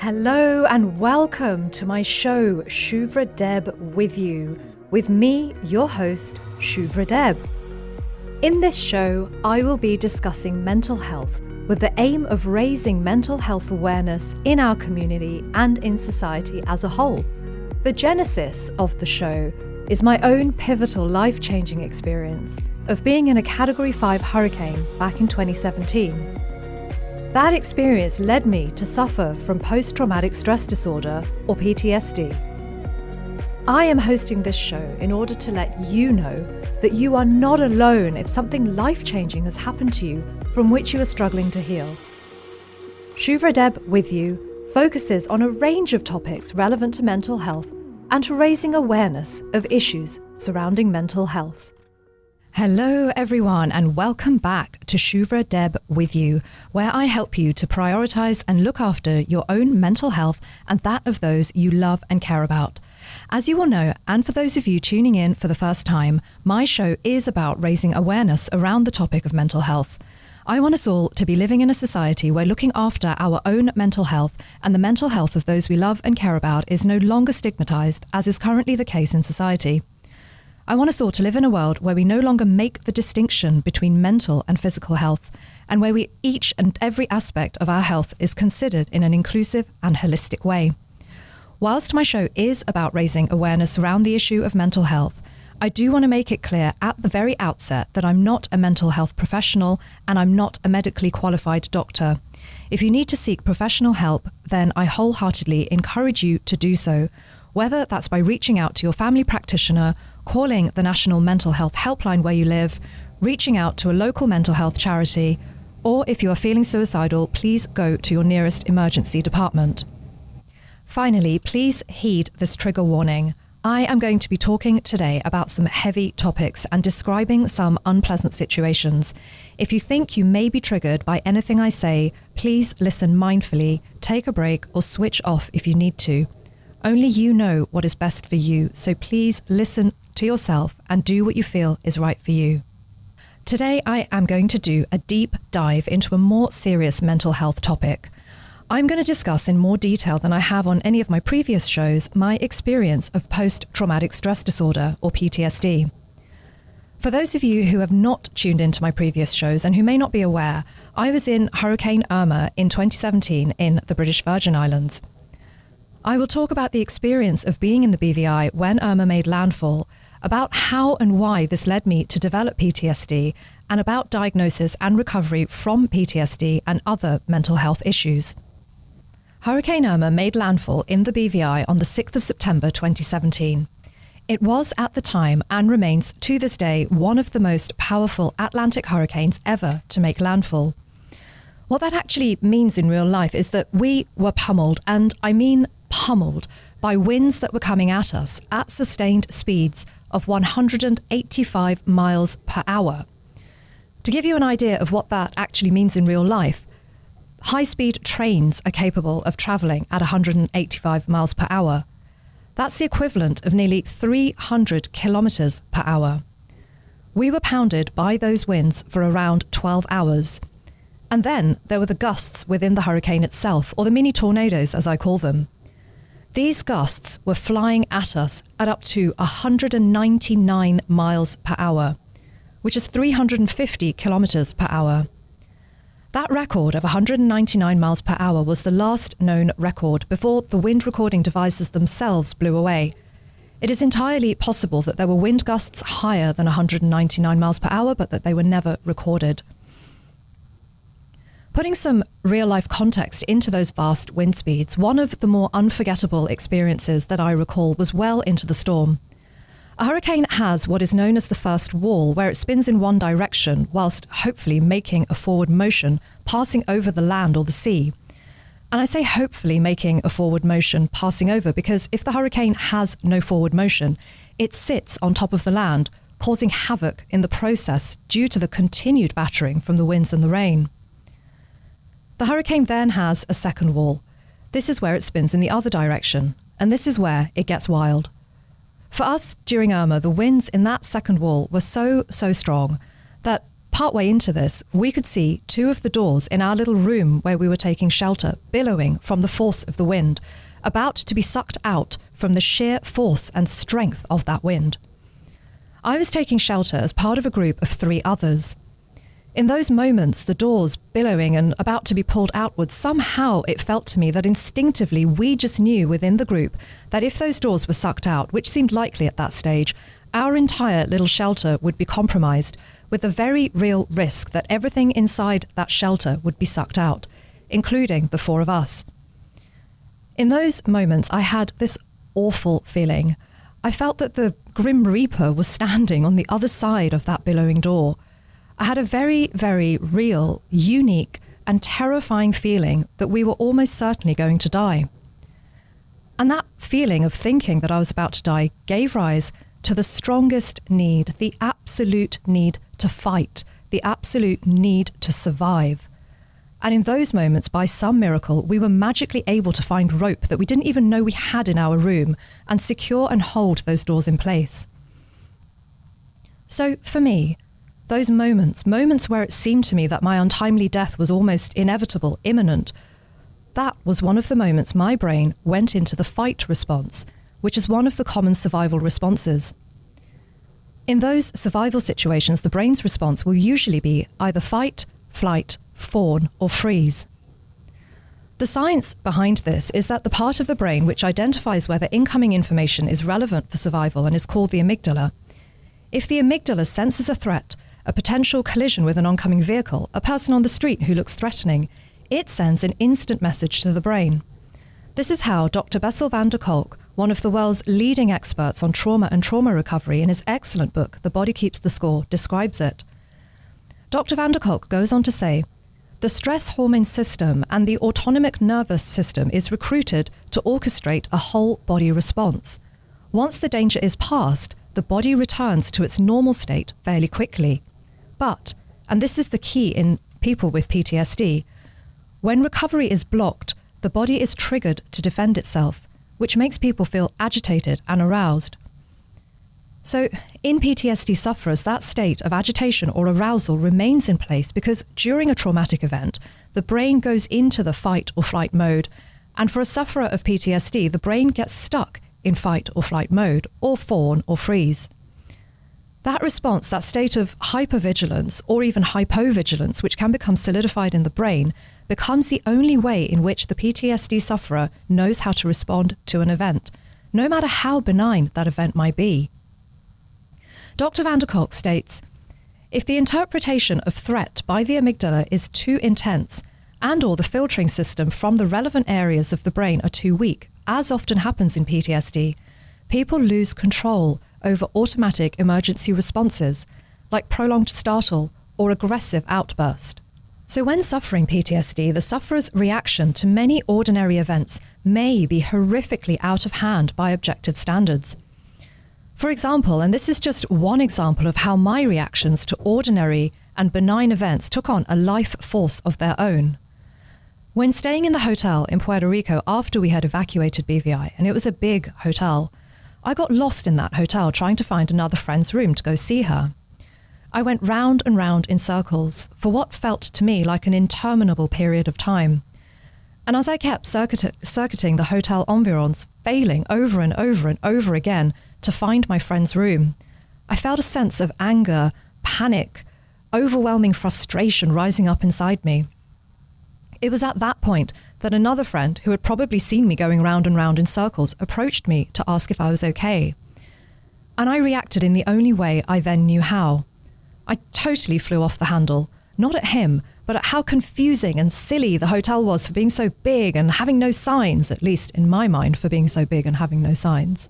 Hello and welcome to my show, Shuvra Deb with you, with me, your host, Shuvra Deb. In this show, I will be discussing mental health with the aim of raising mental health awareness in our community and in society as a whole. The genesis of the show is my own pivotal life-changing experience of being in a Category 5 hurricane back in 2017. That experience led me to suffer from post-traumatic stress disorder, or PTSD. I am hosting this show in order to let you know that you are not alone if something life-changing has happened to you from which you are struggling to heal. Shuvra Deb with you focuses on a range of topics relevant to mental health and to raising awareness of issues surrounding mental health. Hello everyone and welcome back to Shuvra Deb with you, where I help you to prioritise and look after your own mental health and that of those you love and care about. As you will know, and for those of you tuning in for the first time, my show is about raising awareness around the topic of mental health. I want us all to be living in a society where looking after our own mental health and the mental health of those we love and care about is no longer stigmatised, as is currently the case in society. I want us all to live in a world where we no longer make the distinction between mental and physical health, and where each and every aspect of our health is considered in an inclusive and holistic way. Whilst my show is about raising awareness around the issue of mental health, I do want to make it clear at the very outset that I'm not a mental health professional and I'm not a medically qualified doctor. If you need to seek professional help, then I wholeheartedly encourage you to do so, whether that's by reaching out to your family practitioner, calling the National Mental Health Helpline where you live, reaching out to a local mental health charity, or if you are feeling suicidal, please go to your nearest emergency department. Finally, please heed this trigger warning. I am going to be talking today about some heavy topics and describing some unpleasant situations. If you think you may be triggered by anything I say, please listen mindfully, take a break, or switch off if you need to. Only you know what is best for you, so please listen to yourself and do what you feel is right for you. Today, I am going to do a deep dive into a more serious mental health topic. I'm going to discuss in more detail than I have on any of my previous shows my experience of post-traumatic stress disorder, or PTSD. For those of you who have not tuned into my previous shows and who may not be aware, I was in Hurricane Irma in 2017 in the British Virgin Islands. I will talk about the experience of being in the BVI when Irma made landfall, about how and why this led me to develop PTSD, and about diagnosis and recovery from PTSD and other mental health issues. Hurricane Irma made landfall in the BVI on the 6th of September 2017. It was at the time, and remains to this day, one of the most powerful Atlantic hurricanes ever to make landfall. What that actually means in real life is that we were pummeled, and I mean pummeled, by winds that were coming at us at sustained speeds of 185 miles per hour. To give you an idea of what that actually means in real life, high-speed trains are capable of travelling at 185 miles per hour. That's the equivalent of nearly 300 kilometres per hour. We were pounded by those winds for around 12 hours. And then there were the gusts within the hurricane itself, or the mini tornadoes as I call them. These gusts were flying at us at up to 199 miles per hour, which is 350 kilometres per hour. That record of 199 miles per hour was the last known record before the wind recording devices themselves blew away. It is entirely possible that there were wind gusts higher than 199 miles per hour, but that they were never recorded. Putting some real-life context into those vast wind speeds, one of the more unforgettable experiences that I recall was well into the storm. A hurricane has what is known as the first wall, where it spins in one direction whilst hopefully making a forward motion, passing over the land or the sea. And I say hopefully making a forward motion, passing over, because if the hurricane has no forward motion, it sits on top of the land, causing havoc in the process due to the continued battering from the winds and the rain. The hurricane then has a second wall. This is where it spins in the other direction, and this is where it gets wild. For us during Irma, the winds in that second wall were so strong that partway into this, we could see two of the doors in our little room where we were taking shelter billowing from the force of the wind, about to be sucked out from the sheer force and strength of that wind. I was taking shelter as part of a group of 3 others. In those moments, the doors billowing and about to be pulled outwards, somehow it felt to me that instinctively we just knew within the group that if those doors were sucked out, which seemed likely at that stage, our entire little shelter would be compromised, with the very real risk that everything inside that shelter would be sucked out, including the 4 of us. In those moments, I had this awful feeling. I felt that the Grim Reaper was standing on the other side of that billowing door. I had a very, very real, unique, and terrifying feeling that we were almost certainly going to die. And that feeling of thinking that I was about to die gave rise to the strongest need, the absolute need to fight, the absolute need to survive. And in those moments, by some miracle, we were magically able to find rope that we didn't even know we had in our room and secure and hold those doors in place. So for me, those moments where it seemed to me that my untimely death was almost inevitable, imminent, that was one of the moments my brain went into the fight response, which is one of the common survival responses. In those survival situations, the brain's response will usually be either fight, flight, fawn, or freeze. The science behind this is that the part of the brain which identifies whether incoming information is relevant for survival and is called the amygdala. If the amygdala senses a threat, a potential collision with an oncoming vehicle, a person on the street who looks threatening, it sends an instant message to the brain. This is how Dr. Bessel van der Kolk, one of the world's leading experts on trauma and trauma recovery, in his excellent book, The Body Keeps the Score, describes it. Dr. van der Kolk goes on to say, the stress hormone system and the autonomic nervous system is recruited to orchestrate a whole body response. Once the danger is past, the body returns to its normal state fairly quickly. But, and this is the key in people with PTSD, when recovery is blocked, the body is triggered to defend itself, which makes people feel agitated and aroused. So in PTSD sufferers, that state of agitation or arousal remains in place because during a traumatic event, the brain goes into the fight or flight mode. And for a sufferer of PTSD, the brain gets stuck in fight or flight mode, or fawn or freeze. That response, that state of hypervigilance or even hypovigilance, which can become solidified in the brain, becomes the only way in which the PTSD sufferer knows how to respond to an event, no matter how benign that event might be. Dr. van der Kolk states, if the interpretation of threat by the amygdala is too intense and or the filtering system from the relevant areas of the brain are too weak, as often happens in PTSD, people lose control over automatic emergency responses like prolonged startle or aggressive outburst. So when suffering PTSD, the sufferer's reaction to many ordinary events may be horrifically out of hand by objective standards. For example, and this is just one example of how my reactions to ordinary and benign events took on a life force of their own. When staying in the hotel in Puerto Rico after we had evacuated BVI, and it was a big hotel, I got lost in that hotel trying to find another friend's room to go see her. I went round and round in circles for what felt to me like an interminable period of time. And as I kept circuiting the hotel environs, failing over and over and over again to find my friend's room, I felt a sense of anger, panic, overwhelming frustration rising up inside me. It was at that point that another friend, who had probably seen me going round and round in circles, approached me to ask if I was okay. And I reacted in the only way I then knew how. I totally flew off the handle, not at him, but at how confusing and silly the hotel was for being so big and having no signs, at least in my mind, for being so big and having no signs.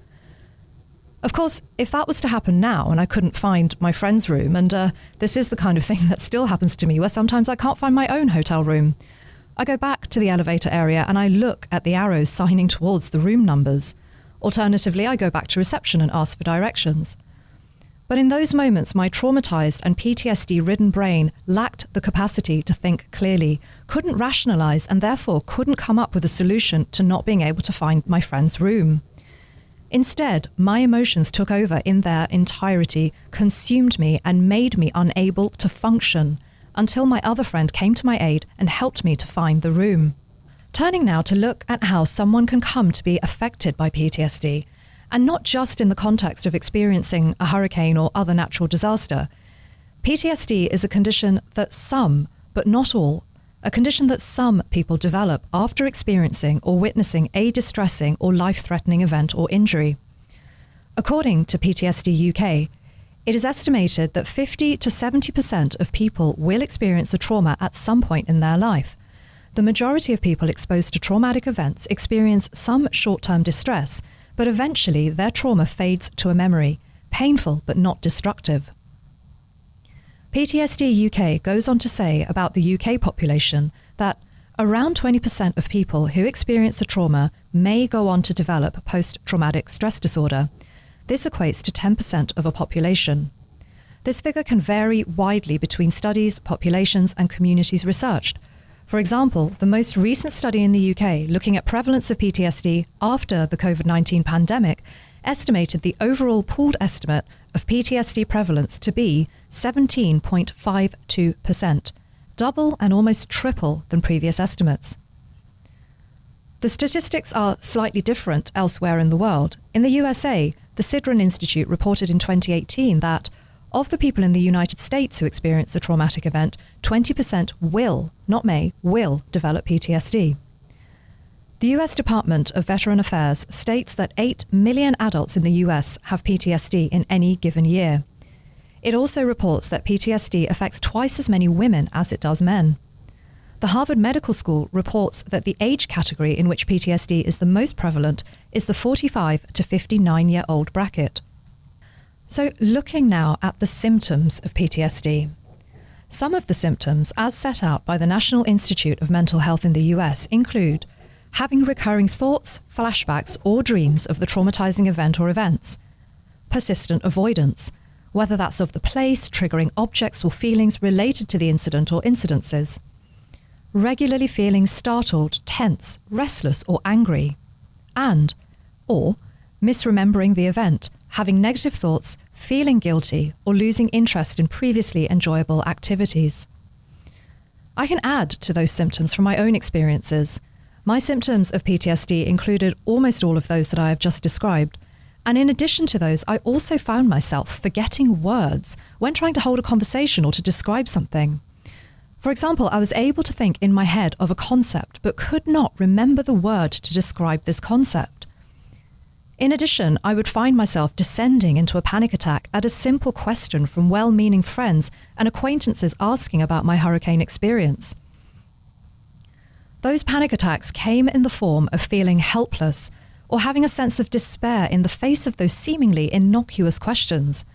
Of course, if that was to happen now and I couldn't find my friend's room, and this is the kind of thing that still happens to me where sometimes I can't find my own hotel room, I go back to the elevator area and I look at the arrows signing towards the room numbers. Alternatively, I go back to reception and ask for directions. But in those moments, my traumatized and PTSD-ridden brain lacked the capacity to think clearly, couldn't rationalize, and therefore couldn't come up with a solution to not being able to find my friend's room. Instead, my emotions took over in their entirety, consumed me, and made me unable to function, until my other friend came to my aid and helped me to find the room. Turning now to look at how someone can come to be affected by PTSD, and not just in the context of experiencing a hurricane or other natural disaster. PTSD is a condition that some, but not all, a condition that some people develop after experiencing or witnessing a distressing or life-threatening event or injury. According to PTSD UK, it is estimated that 50 to 70% of people will experience a trauma at some point in their life. The majority of people exposed to traumatic events experience some short-term distress, but eventually their trauma fades to a memory, painful but not destructive. PTSD UK goes on to say about the UK population that around 20% of people who experience a trauma may go on to develop post-traumatic stress disorder. This equates to 10% of a population. This figure can vary widely between studies, populations, and communities researched. For example, the most recent study in the UK looking at prevalence of PTSD after the COVID-19 pandemic estimated the overall pooled estimate of PTSD prevalence to be 17.52%, double and almost triple than previous estimates. The statistics are slightly different elsewhere in the world. In the USA, the Sidran Institute reported in 2018 that of the people in the United States who experience a traumatic event, 20% will, not may, will develop PTSD. The US Department of Veteran Affairs states that 8 million adults in the US have PTSD in any given year. It also reports that PTSD affects twice as many women as it does men. The Harvard Medical School reports that the age category in which PTSD is the most prevalent is the 45 to 59-year-old bracket. So looking now at the symptoms of PTSD. Some of the symptoms, as set out by the National Institute of Mental Health in the US, include having recurring thoughts, flashbacks, or dreams of the traumatizing event or events, persistent avoidance, whether that's of the place, triggering objects or feelings related to the incident or incidences, regularly feeling startled, tense, restless, or angry, or misremembering the event, having negative thoughts, feeling guilty, or losing interest in previously enjoyable activities. I can add to those symptoms from my own experiences. My symptoms of PTSD included almost all of those that I have just described. And in addition to those, I also found myself forgetting words when trying to hold a conversation or to describe something. For example, I was able to think in my head of a concept, but could not remember the word to describe this concept. In addition, I would find myself descending into a panic attack at a simple question from well-meaning friends and acquaintances asking about my hurricane experience. Those panic attacks came in the form of feeling helpless or having a sense of despair in the face of those seemingly innocuous questions.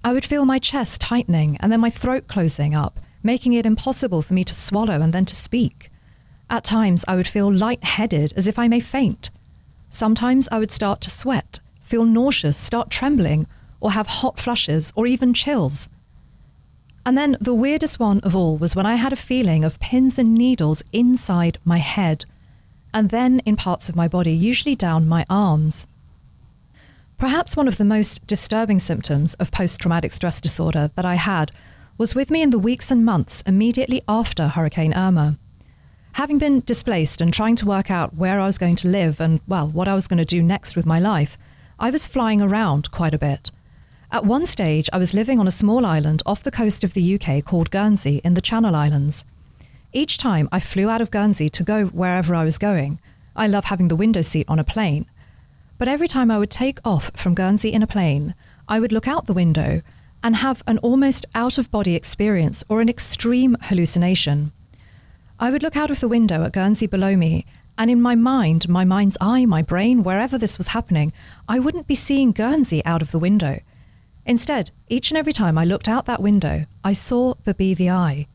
I would feel my chest tightening and then my throat closing up, making it impossible for me to swallow and then to speak. At times, I would feel lightheaded as if I may faint. Sometimes I would start to sweat, feel nauseous, start trembling, or have hot flushes or even chills. And then the weirdest one of all was when I had a feeling of pins and needles inside my head, and then in parts of my body, usually down my arms. Perhaps one of the most disturbing symptoms of post-traumatic stress disorder that I had was with me in the weeks and months immediately after Hurricane Irma. Having been displaced and trying to work out where I was going to live and, what I was going to do next with my life, I was flying around quite a bit. At one stage, I was living on a small island off the coast of the UK called Guernsey in the Channel Islands. Each time I flew out of Guernsey to go wherever I was going. I love having the window seat on a plane. But every time I would take off from Guernsey in a plane, I would look out the window and have an almost out-of-body experience or an extreme hallucination. I would look out of the window at Guernsey below me, and in my mind, my mind's eye, my brain, wherever this was happening, I wouldn't be seeing Guernsey out of the window. Instead, each and every time I looked out that window, I saw the BVI.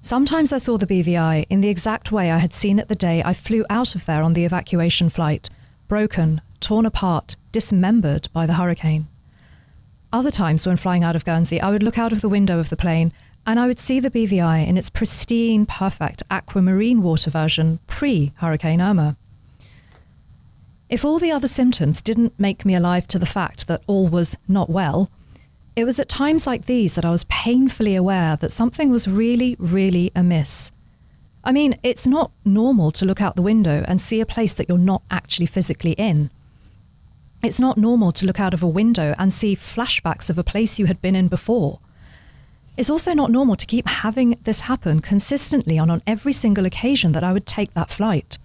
Sometimes I saw the BVI in the exact way I had seen it the day I flew out of there on the evacuation flight, broken, torn apart, dismembered by the hurricane. Other times when flying out of Guernsey, I would look out of the window of the plane and I would see the BVI in its pristine, perfect aquamarine water version pre-Hurricane Irma. If all the other symptoms didn't make me alive to the fact that all was not well, it was at times like these that I was painfully aware that something was really, really amiss. I mean, it's not normal to look out the window and see a place that you're not actually physically in. It's not normal to look out of a window and see flashbacks of a place you had been in before. It's also not normal to keep having this happen consistently on every single occasion that I would take that flight.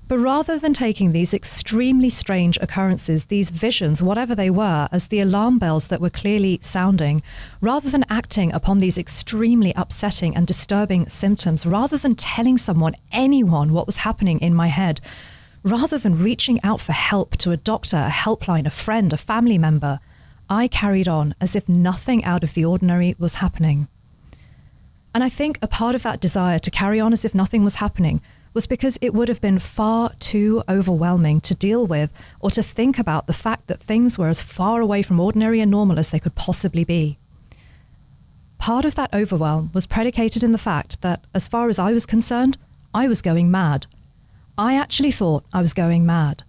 But rather than taking these extremely strange occurrences, these visions, whatever they were, as the alarm bells that were clearly sounding, rather than acting upon these extremely upsetting and disturbing symptoms, rather than telling someone, anyone, what was happening in my head, rather than reaching out for help to a doctor, a helpline, a friend, a family member, I carried on as if nothing out of the ordinary was happening. And I think a part of that desire to carry on as if nothing was happening was because it would have been far too overwhelming to deal with or to think about the fact that things were as far away from ordinary and normal as they could possibly be. Part of that overwhelm was predicated in the fact that, as far as I was concerned, I was going mad. I actually thought I was going mad.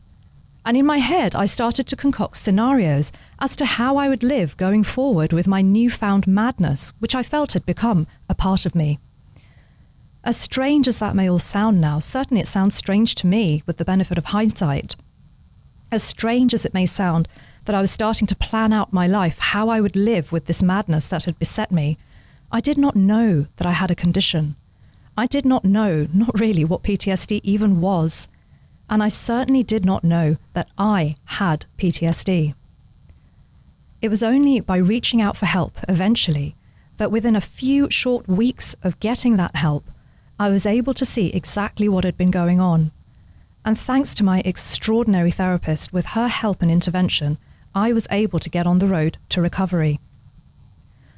And in my head, I started to concoct scenarios as to how I would live going forward with my newfound madness, which I felt had become a part of me. As strange as that may all sound now, certainly it sounds strange to me with the benefit of hindsight. As strange as it may sound that I was starting to plan out my life, how I would live with this madness that had beset me, I did not know that I had a condition. I did not know, not really, what PTSD even was. And I certainly did not know that I had PTSD. It was only by reaching out for help eventually that within a few short weeks of getting that help, I was able to see exactly what had been going on. And thanks to my extraordinary therapist, with her help and intervention, I was able to get on the road to recovery.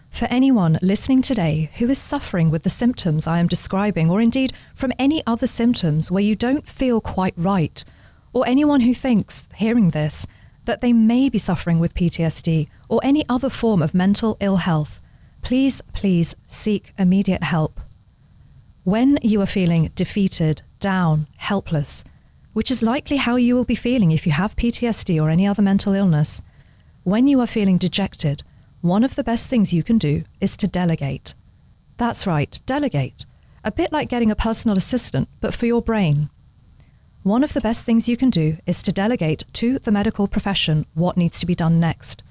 For anyone listening today who is suffering with the symptoms I am describing, or indeed from any other symptoms where you don't feel quite right, or anyone who thinks, hearing this, that they may be suffering with PTSD or any other form of mental ill health, please seek immediate help. When you are feeling defeated, down, helpless, which is likely how you will be feeling if you have PTSD or any other mental illness, when you are feeling dejected, one of the best things you can do is to delegate. That's right, delegate. A bit like getting a personal assistant, but for your brain. One of the best things you can do is to delegate to the medical profession what needs to be done next.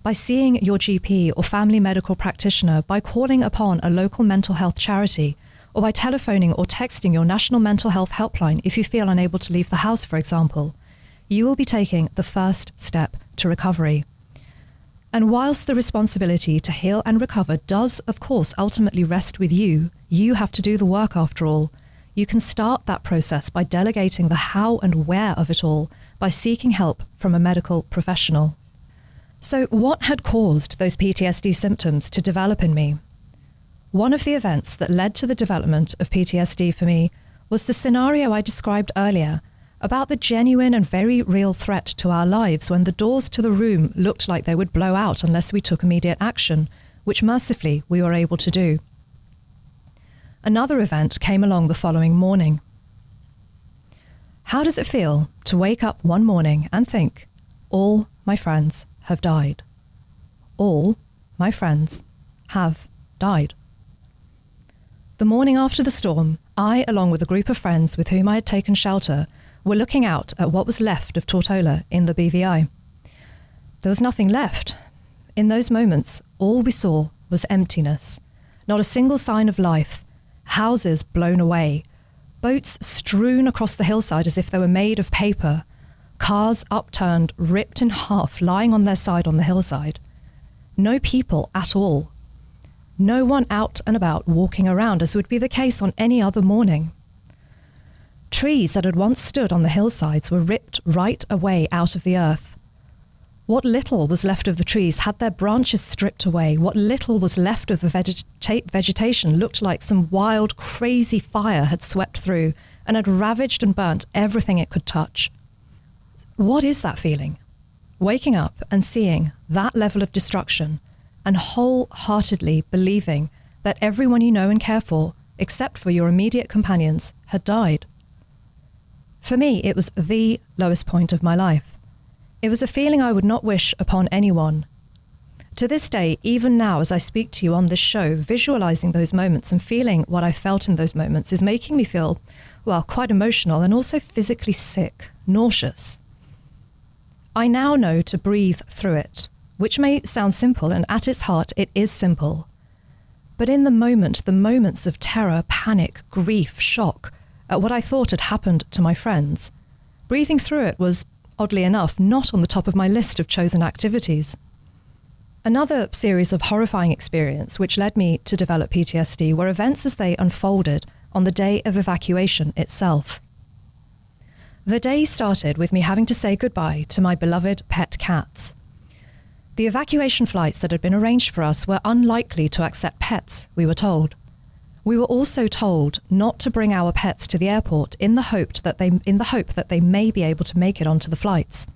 By seeing your GP or family medical practitioner, by calling upon a local mental health charity, or by telephoning or texting your national mental health helpline if you feel unable to leave the house, for example, you will be taking the first step to recovery. And whilst the responsibility to heal and recover does, of course, ultimately rest with you, you have to do the work after all. You can start that process by delegating the how and where of it all, by seeking help from a medical professional. So what had caused those PTSD symptoms to develop in me? One of the events that led to the development of PTSD for me was the scenario I described earlier about the genuine and very real threat to our lives when the doors to the room looked like they would blow out unless we took immediate action, which mercifully we were able to do. Another event came along the following morning. How does it feel to wake up one morning and think, all my friends have died? All my friends have died. The morning after the storm, I, along with a group of friends with whom I had taken shelter, were looking out at what was left of Tortola in the BVI. There was nothing left. In those moments, all we saw was emptiness. Not a single sign of life. Houses blown away. Boats strewn across the hillside as if they were made of paper. Cars upturned, ripped in half, lying on their side on the hillside. No people at all. No one out and about walking around as would be the case on any other morning. Trees that had once stood on the hillsides were ripped right away out of the earth. What little was left of the trees had their branches stripped away. What little was left of the vegetation looked like some wild, crazy fire had swept through and had ravaged and burnt everything it could touch. What is that feeling? Waking up and seeing that level of destruction and wholeheartedly believing that everyone you know and care for, except for your immediate companions, had died. For me, it was the lowest point of my life. It was a feeling I would not wish upon anyone. To this day, even now as I speak to you on this show, visualizing those moments and feeling what I felt in those moments is making me feel, well, quite emotional and also physically sick, nauseous. I now know to breathe through it, which may sound simple, and at its heart, it is simple. But in the moments of terror, panic, grief, shock at what I thought had happened to my friends, breathing through it was, oddly enough, not on the top of my list of chosen activities. Another series of horrifying experience which led me to develop PTSD were events as they unfolded on the day of evacuation itself. The day started with me having to say goodbye to my beloved pet cats. The evacuation flights that had been arranged for us were unlikely to accept pets, we were told. We were also told not to bring our pets to the airport in the hope that they may be able to make it onto the flights.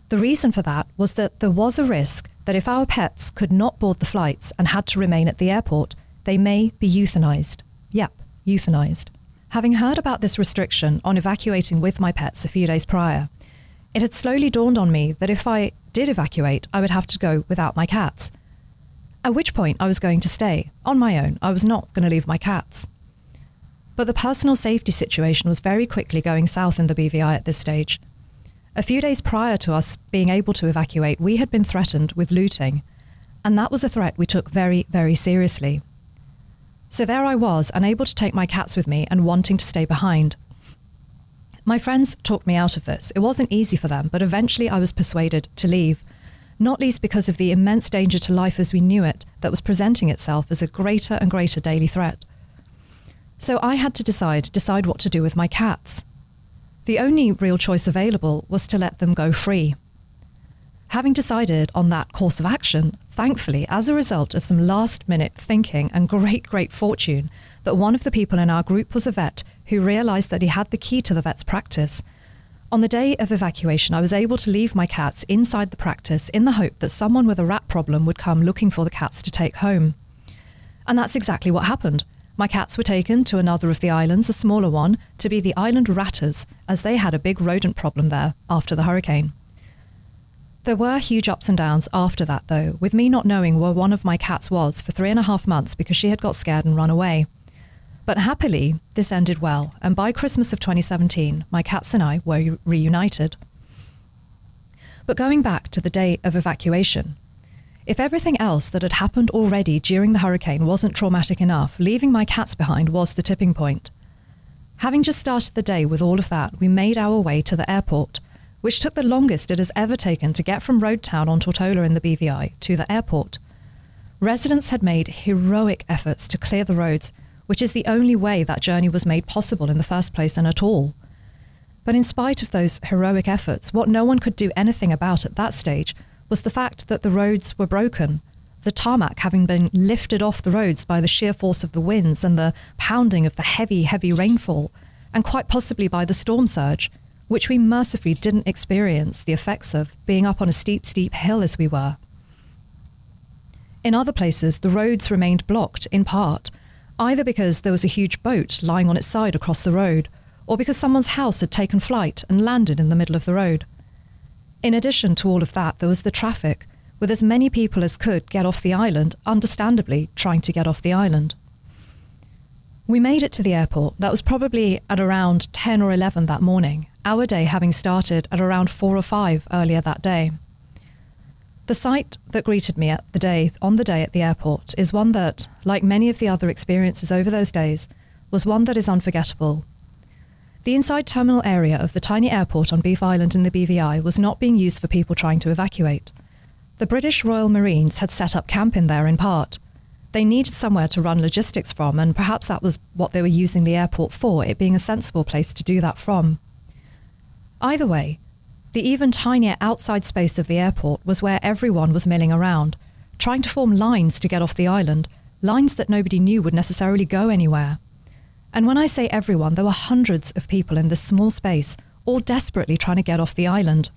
The reason for that was that there was a risk that if our pets could not board the flights and had to remain at the airport, they may be euthanized. Yep, euthanized. Having heard about this restriction on evacuating with my pets a few days prior, it had slowly dawned on me that if I did evacuate, I would have to go without my cats. At which point I was going to stay on my own. I was not going to leave my cats. But the personal safety situation was very quickly going south in the BVI at this stage. A few days prior to us being able to evacuate, we had been threatened with looting, and that was a threat we took very, very seriously. So there I was, unable to take my cats with me and wanting to stay behind. My friends talked me out of this. It wasn't easy for them, but eventually I was persuaded to leave, not least because of the immense danger to life as we knew it that was presenting itself as a greater and greater daily threat. So I had to decide what to do with my cats. The only real choice available was to let them go free. Having decided on that course of action, thankfully, as a result of some last-minute thinking and great fortune, that one of the people in our group was a vet who realised that he had the key to the vet's practice. On the day of evacuation, I was able to leave my cats inside the practice in the hope that someone with a rat problem would come looking for the cats to take home. And that's exactly what happened. My cats were taken to another of the islands, a smaller one, to be the island ratters, as they had a big rodent problem there after the hurricane. There were huge ups and downs after that, though, with me not knowing where one of my cats was for 3.5 months because she had got scared and run away. But happily, this ended well, and by Christmas of 2017, my cats and I were reunited. But going back to the day of evacuation, if everything else that had happened already during the hurricane wasn't traumatic enough, leaving my cats behind was the tipping point. Having just started the day with all of that, we made our way to the airport, which took the longest it has ever taken to get from Road Town on Tortola in the BVI to the airport. Residents had made heroic efforts to clear the roads, which is the only way that journey was made possible in the first place and at all. But in spite of those heroic efforts, what no one could do anything about at that stage was the fact that the roads were broken, the tarmac having been lifted off the roads by the sheer force of the winds and the pounding of the heavy rainfall, and quite possibly by the storm surge, which we mercifully didn't experience the effects of, being up on a steep hill as we were. In other places, the roads remained blocked in part, either because there was a huge boat lying on its side across the road, or because someone's house had taken flight and landed in the middle of the road. In addition to all of that, there was the traffic, with as many people as could get off the island, understandably trying to get off the island. We made it to the airport. That was probably at around 10 or 11 that morning, our day having started at around 4 or 5 earlier that day. The sight that greeted me on the day at the airport is one that, like many of the other experiences over those days, was one that is unforgettable. The inside terminal area of the tiny airport on Beef Island in the BVI was not being used for people trying to evacuate. The British Royal Marines had set up camp in there in part. They needed somewhere to run logistics from, and perhaps that was what they were using the airport for, it being a sensible place to do that from. Either way, the even tinier outside space of the airport was where everyone was milling around, trying to form lines to get off the island, lines that nobody knew would necessarily go anywhere. And when I say everyone, there were hundreds of people in this small space, all desperately trying to get off the island.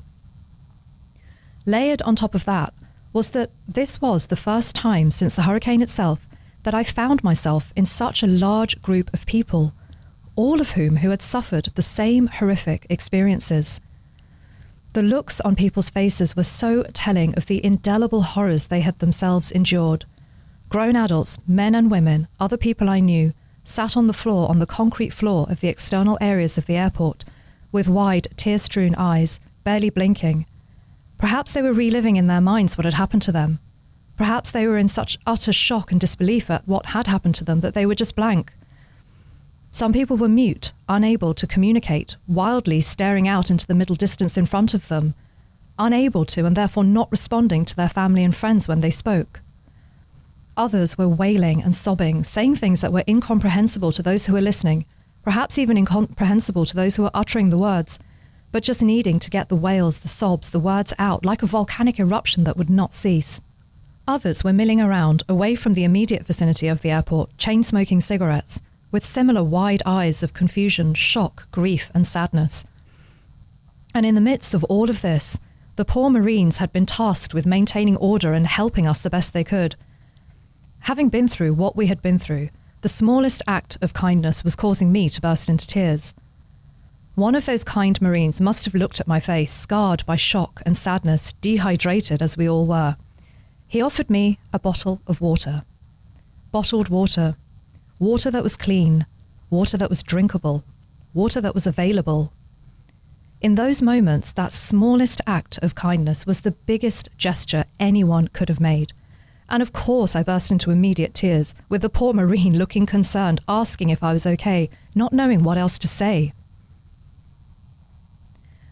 Layered on top of that was that this was the first time since the hurricane itself that I found myself in such a large group of people, all of whom who had suffered the same horrific experiences. The looks on people's faces were so telling of the indelible horrors they had themselves endured. Grown adults, men and women, other people I knew, sat on the floor, on the concrete floor of the external areas of the airport, with wide, tear-strewn eyes, barely blinking. Perhaps they were reliving in their minds what had happened to them. Perhaps they were in such utter shock and disbelief at what had happened to them that they were just blank. Some people were mute, unable to communicate, wildly staring out into the middle distance in front of them, unable to and therefore not responding to their family and friends when they spoke. Others were wailing and sobbing, saying things that were incomprehensible to those who were listening, perhaps even incomprehensible to those who were uttering the words, but just needing to get the wails, the sobs, the words out like a volcanic eruption that would not cease. Others were milling around, away from the immediate vicinity of the airport, chain-smoking cigarettes, with similar wide eyes of confusion, shock, grief, and sadness. And in the midst of all of this, the poor Marines had been tasked with maintaining order and helping us the best they could. Having been through what we had been through, the smallest act of kindness was causing me to burst into tears. One of those kind Marines must have looked at my face, scarred by shock and sadness, dehydrated as we all were. He offered me a bottle of water. Bottled water. Water that was clean. Water that was drinkable. Water that was available. In those moments, that smallest act of kindness was the biggest gesture anyone could have made. And of course, I burst into immediate tears, with the poor Marine looking concerned, asking if I was okay, not knowing what else to say.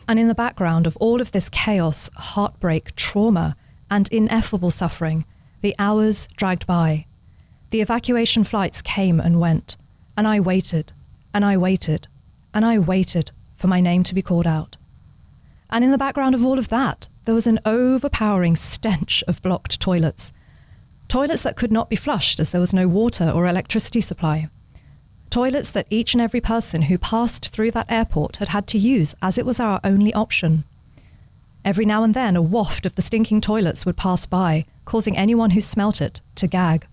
And in the background of all of this chaos, heartbreak, trauma, and ineffable suffering, the hours dragged by. The evacuation flights came and went, and I waited, and I waited, and I waited for my name to be called out. And in the background of all of that, there was an overpowering stench of blocked toilets. Toilets that could not be flushed as there was no water or electricity supply. Toilets that each and every person who passed through that airport had had to use as it was our only option. Every now and then, a waft of the stinking toilets would pass by, causing anyone who smelt it to gag.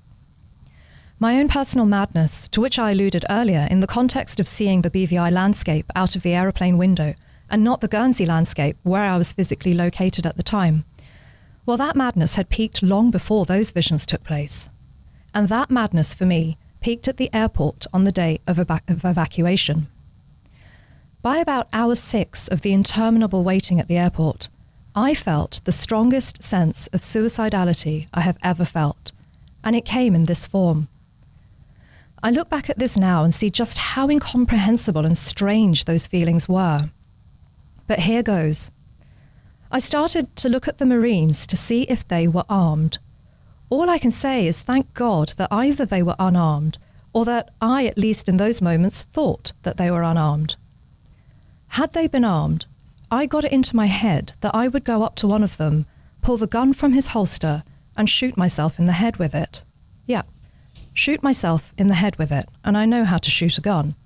My own personal madness, to which I alluded earlier in the context of seeing the BVI landscape out of the aeroplane window, and not the Guernsey landscape where I was physically located at the time, well, that madness had peaked long before those visions took place. And that madness, for me, peaked at the airport on the day of evacuation. By about hour 6 of the interminable waiting at the airport, I felt the strongest sense of suicidality I have ever felt, and it came in this form. I look back at this now and see just how incomprehensible and strange those feelings were. But here goes. I started to look at the Marines to see if they were armed. All I can say is thank God that either they were unarmed, or that I, at least in those moments, thought that they were unarmed. Had they been armed, I got it into my head that I would go up to one of them, pull the gun from his holster, and shoot myself in the head with it. Yeah, shoot myself in the head with it, and I know how to shoot a gun.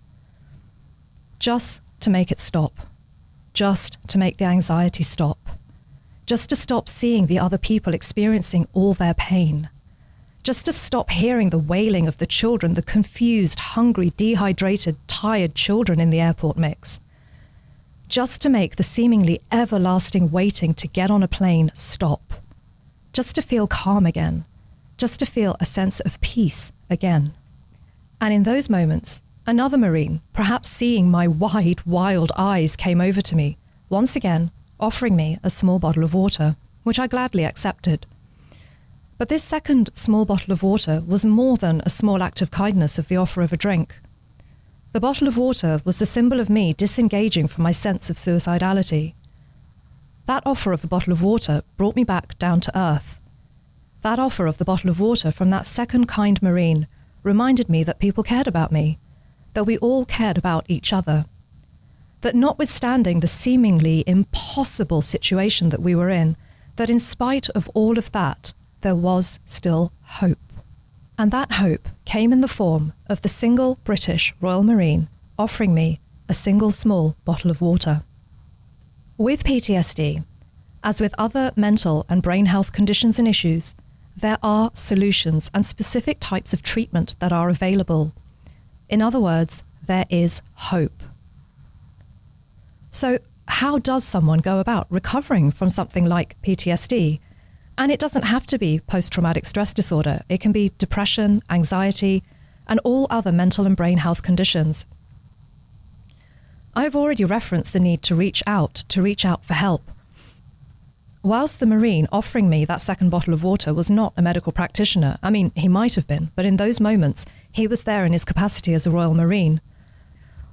Just to make it stop. Just to make the anxiety stop. Just to stop seeing the other people experiencing all their pain. Just to stop hearing the wailing of the children, the confused, hungry, dehydrated, tired children in the airport mix. Just to make the seemingly everlasting waiting to get on a plane stop. Just to feel calm again. Just to feel a sense of peace again. And in those moments, another Marine, perhaps seeing my wide, wild eyes, came over to me, once again offering me a small bottle of water, which I gladly accepted. But this second small bottle of water was more than a small act of kindness of the offer of a drink. The bottle of water was the symbol of me disengaging from my sense of suicidality. That offer of a bottle of water brought me back down to earth. That offer of the bottle of water from that second kind Marine reminded me that people cared about me, that we all cared about each other, that notwithstanding the seemingly impossible situation that we were in, that in spite of all of that, there was still hope. And that hope came in the form of the single British Royal Marine offering me a single small bottle of water. With PTSD, as with other mental and brain health conditions and issues, there are solutions and specific types of treatment that are available. In other words, there is hope. So, how does someone go about recovering from something like PTSD? And it doesn't have to be post-traumatic stress disorder. It can be depression, anxiety, and all other mental and brain health conditions. I've already referenced the need to reach out for help. Whilst the Marine offering me that second bottle of water was not a medical practitioner, I mean, he might have been, but in those moments, he was there in his capacity as a Royal Marine.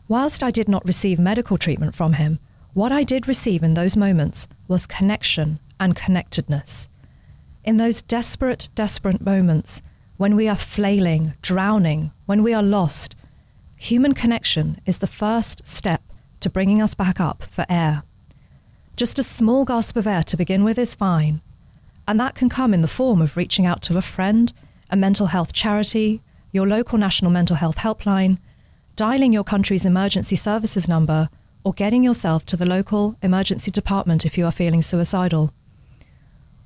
Whilst I did not receive medical treatment from him, what I did receive in those moments was connection and connectedness. In those desperate moments, when we are flailing, drowning, when we are lost, human connection is the first step to bringing us back up for air. Just a small gasp of air to begin with is fine, and that can come in the form of reaching out to a friend, a mental health charity, your local national mental health helpline, dialing your country's emergency services number, or getting yourself to the local emergency department if you are feeling suicidal.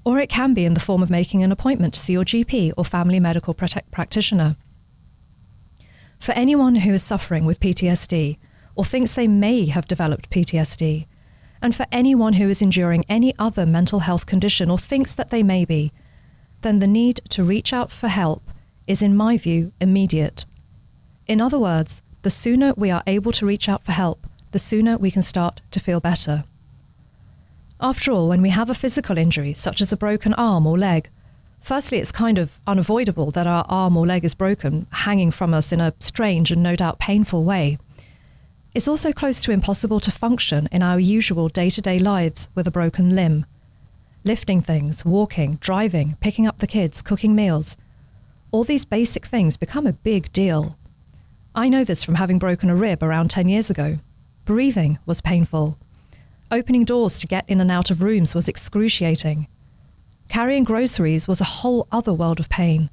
Or it can be in the form of making an appointment to see your GP or family medical practitioner. For anyone who is suffering with PTSD or thinks they may have developed PTSD, and for anyone who is enduring any other mental health condition or thinks that they may be, then the need to reach out for help is, in my view, immediate. In other words, the sooner we are able to reach out for help, the sooner we can start to feel better. After all, when we have a physical injury, such as a broken arm or leg, firstly, it's kind of unavoidable that our arm or leg is broken, hanging from us in a strange and no doubt painful way. It's also close to impossible to function in our usual day-to-day lives with a broken limb. Lifting things, walking, driving, picking up the kids, cooking meals. All these basic things become a big deal. I know this from having broken a rib around 10 years ago. Breathing was painful. Opening doors to get in and out of rooms was excruciating. Carrying groceries was a whole other world of pain,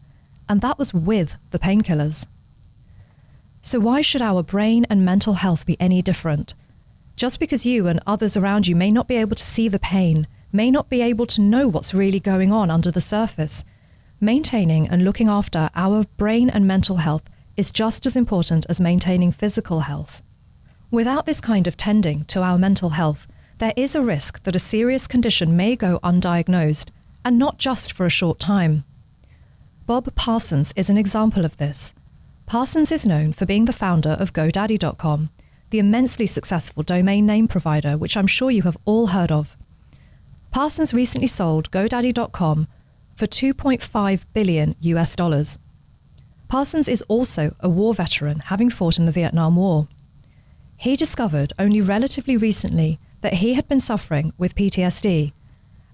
and that was with the painkillers. So why should our brain and mental health be any different? Just because you and others around you may not be able to see the pain, may not be able to know what's really going on under the surface, maintaining and looking after our brain and mental health is just as important as maintaining physical health. Without this kind of tending to our mental health, there is a risk that a serious condition may go undiagnosed, and not just for a short time. Bob Parsons is an example of this. Parsons is known for being the founder of GoDaddy.com, the immensely successful domain name provider, which I'm sure you have all heard of. Parsons recently sold GoDaddy.com for $2.5 billion US. Parsons is also a war veteran, having fought in the Vietnam War. He discovered only relatively recently that he had been suffering with PTSD,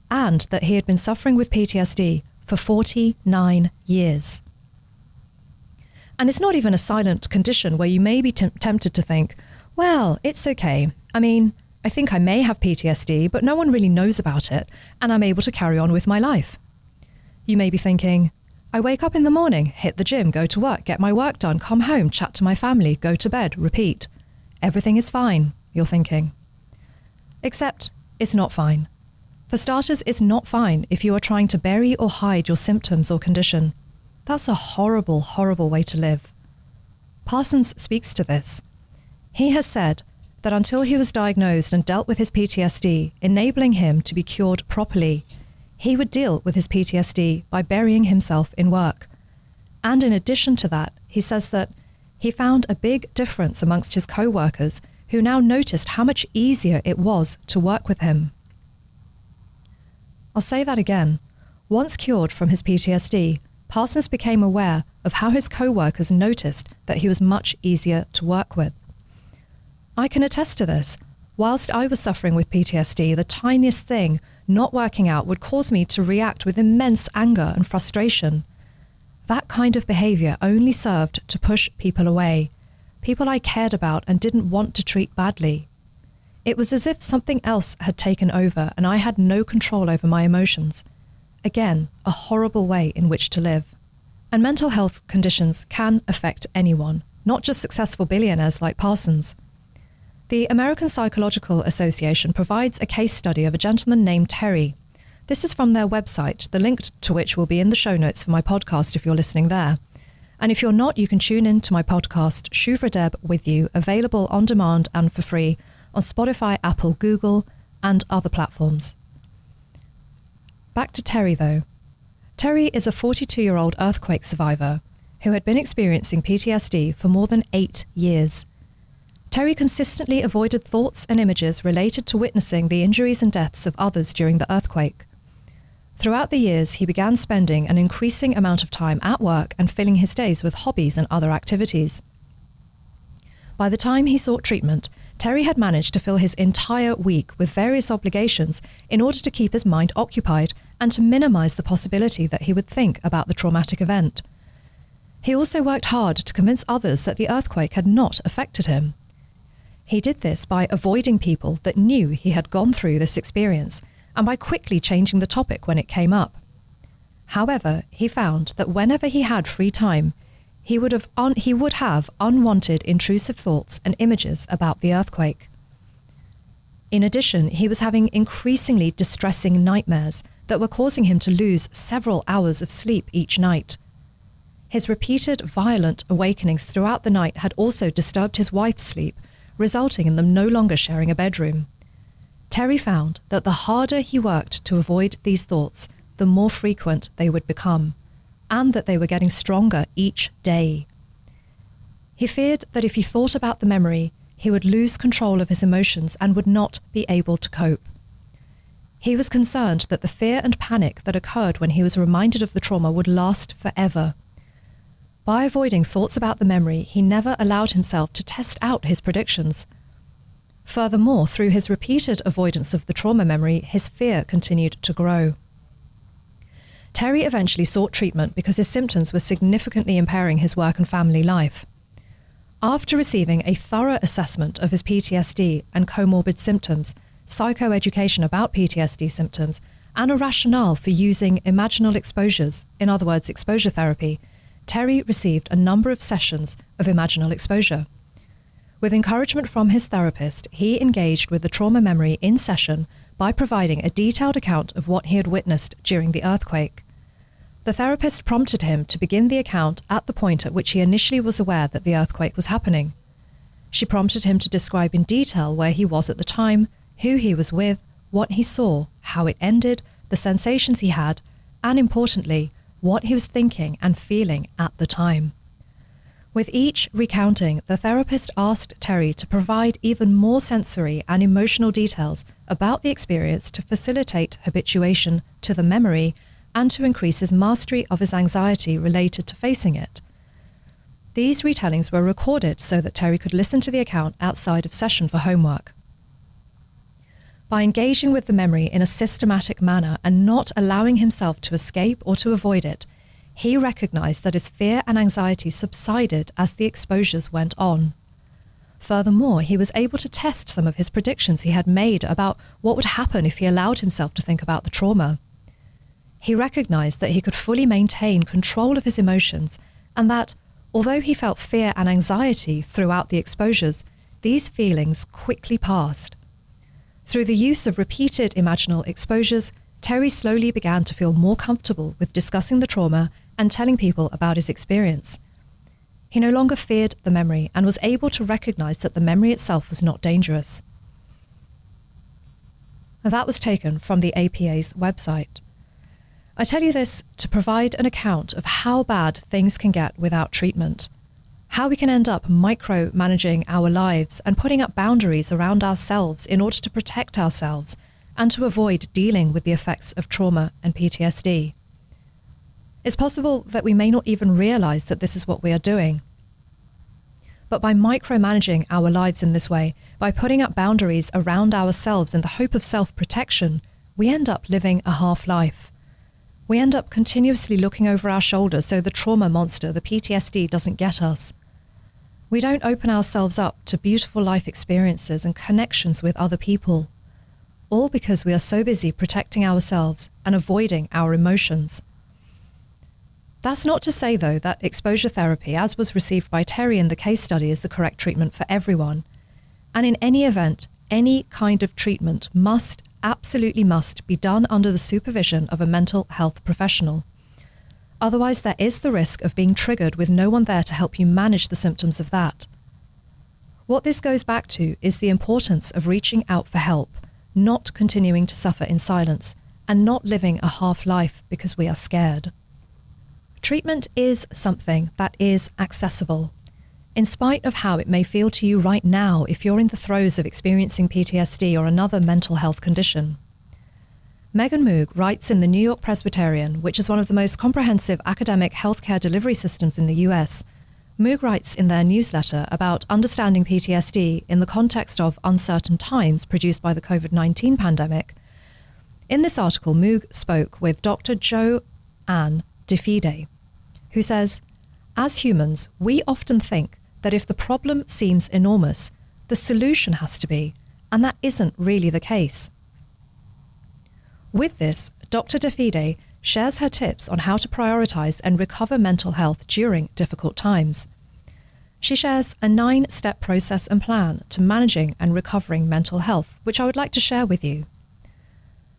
and that he had been suffering with PTSD for 49 years. And it's not even a silent condition where you may be tempted to think, well, it's okay. I mean, I think I may have PTSD, but no one really knows about it, and I'm able to carry on with my life. You may be thinking, I wake up in the morning, hit the gym, go to work, get my work done, come home, chat to my family, go to bed, repeat. Everything is fine, you're thinking. Except, it's not fine. For starters, it's not fine if you are trying to bury or hide your symptoms or condition. That's a horrible, horrible way to live. Parsons speaks to this. He has said that until he was diagnosed and dealt with his PTSD, enabling him to be cured properly, he would deal with his PTSD by burying himself in work. And in addition to that, he says that he found a big difference amongst his co-workers who now noticed how much easier it was to work with him. I'll say that again. Once cured from his PTSD, Parsons became aware of how his co-workers noticed that he was much easier to work with. I can attest to this. Whilst I was suffering with PTSD, the tiniest thing not working out would cause me to react with immense anger and frustration. That kind of behaviour only served to push people away, people I cared about and didn't want to treat badly. It was as if something else had taken over and I had no control over my emotions. Again, a horrible way in which to live. And mental health conditions can affect anyone, not just successful billionaires like Parsons. The American Psychological Association provides a case study of a gentleman named Terry. This is from their website, the link to which will be in the show notes for my podcast if you're listening there. And if you're not, you can tune in to my podcast, Shuvra Deb With You, available on demand and for free on Spotify, Apple, Google, and other platforms. Back to Terry, though. Terry is a 42-year-old earthquake survivor who had been experiencing PTSD for more than 8 years. Terry consistently avoided thoughts and images related to witnessing the injuries and deaths of others during the earthquake. Throughout the years, he began spending an increasing amount of time at work and filling his days with hobbies and other activities. By the time he sought treatment, Terry had managed to fill his entire week with various obligations in order to keep his mind occupied and to minimize the possibility that he would think about the traumatic event. He also worked hard to convince others that the earthquake had not affected him. He did this by avoiding people that knew he had gone through this experience and by quickly changing the topic when it came up. However, he found that whenever he had free time, he would have unwanted intrusive thoughts and images about the earthquake. In addition, he was having increasingly distressing nightmares that were causing him to lose several hours of sleep each night. His repeated violent awakenings throughout the night had also disturbed his wife's sleep, resulting in them no longer sharing a bedroom. Terry found that the harder he worked to avoid these thoughts, the more frequent they would become, and that they were getting stronger each day. He feared that if he thought about the memory, he would lose control of his emotions and would not be able to cope. He was concerned that the fear and panic that occurred when he was reminded of the trauma would last forever. By avoiding thoughts about the memory, he never allowed himself to test out his predictions. Furthermore, through his repeated avoidance of the trauma memory, his fear continued to grow. Terry eventually sought treatment because his symptoms were significantly impairing his work and family life. After receiving a thorough assessment of his PTSD and comorbid symptoms, psychoeducation about PTSD symptoms, and a rationale for using imaginal exposures, in other words, exposure therapy, Terry received a number of sessions of imaginal exposure. With encouragement from his therapist, he engaged with the trauma memory in session by providing a detailed account of what he had witnessed during the earthquake. The therapist prompted him to begin the account at the point at which he initially was aware that the earthquake was happening. She prompted him to describe in detail where he was at the time, who he was with, what he saw, how it ended, the sensations he had, and importantly, what he was thinking and feeling at the time. With each recounting, the therapist asked Terry to provide even more sensory and emotional details about the experience to facilitate habituation to the memory and to increase his mastery of his anxiety related to facing it. These retellings were recorded so that Terry could listen to the account outside of session for homework. By engaging with the memory in a systematic manner and not allowing himself to escape or to avoid it, he recognized that his fear and anxiety subsided as the exposures went on. Furthermore, he was able to test some of his predictions he had made about what would happen if he allowed himself to think about the trauma. He recognized that he could fully maintain control of his emotions and that, although he felt fear and anxiety throughout the exposures, these feelings quickly passed. Through the use of repeated imaginal exposures, Terry slowly began to feel more comfortable with discussing the trauma and telling people about his experience. He no longer feared the memory and was able to recognize that the memory itself was not dangerous. That was taken from the APA's website. I tell you this to provide an account of how bad things can get without treatment, how we can end up micromanaging our lives and putting up boundaries around ourselves in order to protect ourselves and to avoid dealing with the effects of trauma and PTSD. It's possible that we may not even realize that this is what we are doing. But by micromanaging our lives in this way, by putting up boundaries around ourselves in the hope of self-protection, we end up living a half-life. We end up continuously looking over our shoulder so the trauma monster, the PTSD, doesn't get us. We don't open ourselves up to beautiful life experiences and connections with other people, all because we are so busy protecting ourselves and avoiding our emotions. That's not to say, though, that exposure therapy, as was received by Terry in the case study, is the correct treatment for everyone. And in any event, any kind of treatment absolutely must be done under the supervision of a mental health professional. Otherwise, there is the risk of being triggered with no one there to help you manage the symptoms of that. What this goes back to is the importance of reaching out for help, not continuing to suffer in silence, and not living a half-life because we are scared. Treatment is something that is accessible. In spite of how it may feel to you right now if you're in the throes of experiencing PTSD or another mental health condition. Megan Moog writes in the New York Presbyterian, which is one of the most comprehensive academic healthcare delivery systems in the US. Moog writes in their newsletter about understanding PTSD in the context of uncertain times produced by the COVID-19 pandemic. In this article, Moog spoke with Dr. Joanne DeFide, who says, "As humans, we often think that if the problem seems enormous, the solution has to be, and that isn't really the case." With this, Dr. DeFide shares her tips on how to prioritize and recover mental health during difficult times. She shares a 9-step process and plan to managing and recovering mental health, which I would like to share with you.